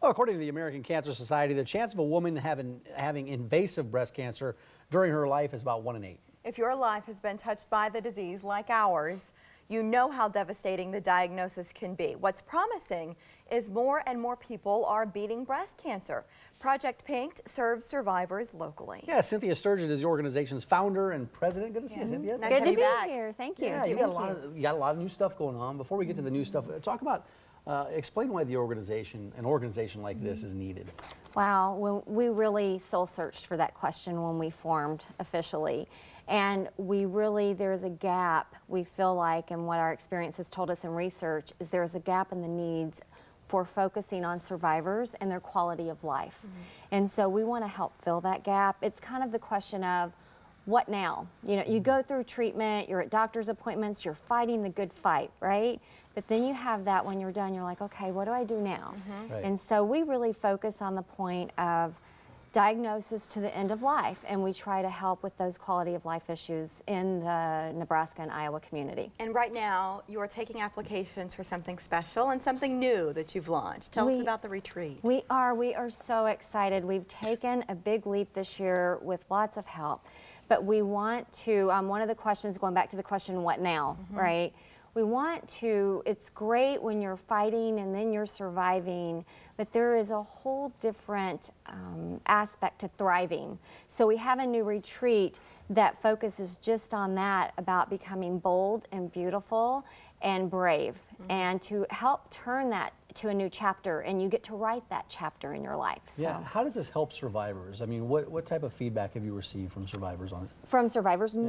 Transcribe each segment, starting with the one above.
Well, according to the American Cancer Society, the chance of a woman having invasive breast cancer during her life is about 1 in 8. If your life has been touched by the disease like ours, you know how devastating the diagnosis can be. What's promising is more and more people are beating breast cancer. Project Pink serves survivors locally. Yeah, Cynthia Sturgeon is the organization's founder and president. Good to see you, Cynthia. Nice Good to you be back. here. Thank you. Yeah, you got a lot of new stuff going on. Before we get to the new stuff, talk about explain why an organization like this is needed. Wow, well, we really soul searched for that question when we formed officially. And there's a gap, we feel like, and what our experience has told us in research is there's a gap in the needs for focusing on survivors and their quality of life. And so we want to help fill that gap. It's kind of the question of what now? You know, you go through treatment, you're at doctor's appointments, you're fighting the good fight, right? But then you have that when you're done, you're like, okay, what do I do now? Right. And so we really focus on the point of diagnosis to the end of life, and we try to help with those quality of life issues in the Nebraska and Iowa community. And right now, you are taking applications for something special and something new that you've launched. Tell us about the retreat. We are so excited. We've taken a big leap this year with lots of help, but we want to, one of the questions, going back to the question, what now, right? We want to, it's great when you're fighting and then you're surviving, but there is a whole different aspect to thriving. So we have a new retreat that focuses just on that, about becoming bold and beautiful and brave, and to help turn that to a new chapter, and you get to write that chapter in your life. So. Yeah, how does this help survivors? I mean, what type of feedback have you received from survivors on it? From survivors, Yeah.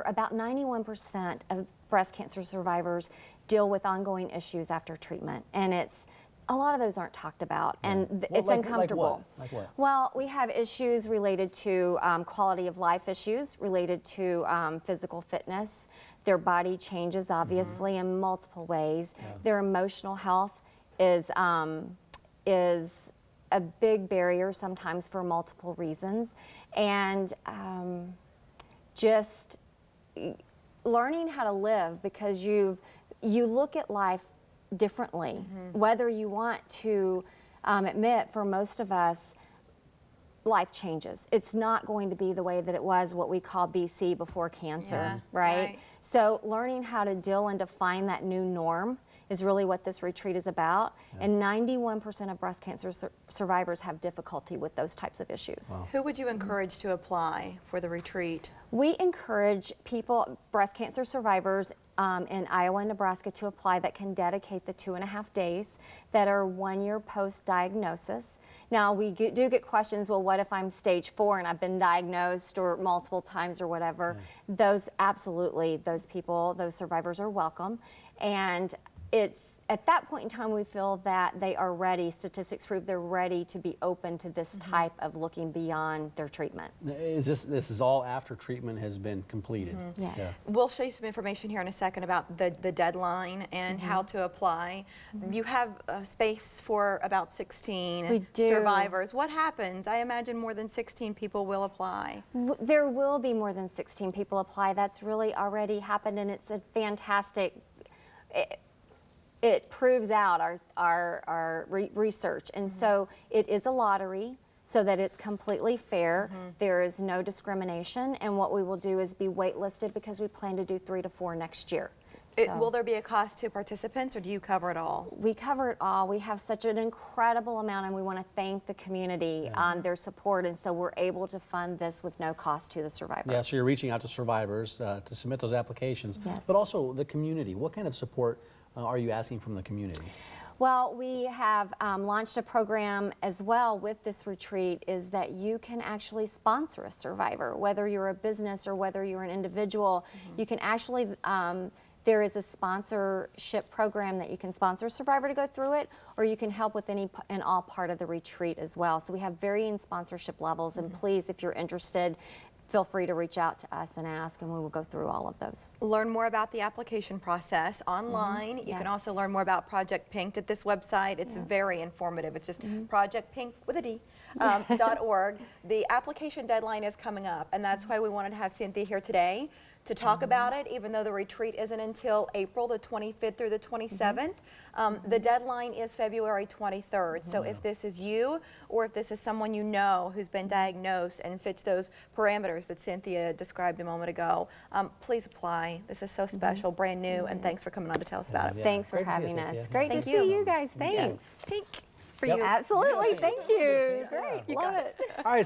about 91% of breast cancer survivors deal with ongoing issues after treatment, and a lot of those aren't talked about, and it's uncomfortable. Like what? Well, we have issues related to quality of life issues, related to physical fitness. Their body changes, obviously, in multiple ways. Yeah. Their emotional health is a big barrier sometimes for multiple reasons. And just learning how to live, because you look at life differently. Whether you want to admit, for most of us, life changes. It's not going to be the way that it was, what we call BC, before cancer, Yeah, right? right. So learning how to deal and define that new norm is really what this retreat is about. Yeah. And 91% of breast cancer survivors have difficulty with those types of issues. Wow. Who would you encourage to apply for the retreat? We encourage people, breast cancer survivors in Iowa and Nebraska, to apply that can dedicate the 2.5 days that are 1 year post-diagnosis. Now, we do get questions, well, what if I'm stage 4 and I've been diagnosed or multiple times or whatever? Yeah. Those, absolutely, those people, those survivors are welcome. And it's at that point in time we feel that they are ready, statistics prove they're ready to be open to this type of looking beyond their treatment. This is all after treatment has been completed? Yes. Yeah. We'll show you some information here in a second about the deadline and how to apply. You have space for about 16 We do. survivors. What happens? I imagine more than 16 people will apply. There will be more than 16 people apply. That's really already happened, and it's a fantastic, it proves out our research. And so it is a lottery, so that it's completely fair. There is no discrimination, and what we will do is be waitlisted, because we plan to do 3 to 4 next year. So Will there be a cost to participants, or do you cover it all? we cover it all. We have such an incredible amount, and we want to thank the community on their support, and so we're able to fund this with no cost to the survivor. Yeah, so you're reaching out to survivors to submit those applications, Yes. but also the community. What kind of support are you asking from the community? Well, we have launched a program as well with this retreat, is that you can actually sponsor a survivor, whether you're a business or whether you're an individual. You can actually, there is a sponsorship program that you can sponsor a survivor to go through it, or you can help with any and all part of the retreat as well. So we have varying sponsorship levels, and please, if you're interested, feel free to reach out to us and ask, and we will go through all of those. Learn more about the application process online. You can Yes. also learn more about Project Pink at this website. It's very informative. It's just projectpink with a D, .org. The application deadline is coming up, and that's why we wanted to have Cynthia here today to talk about it, even though the retreat isn't until April the 25th through the 27th. The deadline is February 23rd. So if this is you, or if this is someone you know who's been diagnosed and fits those parameters that Cynthia described a moment ago, please apply. This is so special, brand new, and thanks for coming on to tell us about it. Yeah. Thanks for Great to see you, having us. Cynthia. Great Thank to you. see you guys. Thanks. Pink for Yep. you. Absolutely. Thank you. Great. You Love it. All right.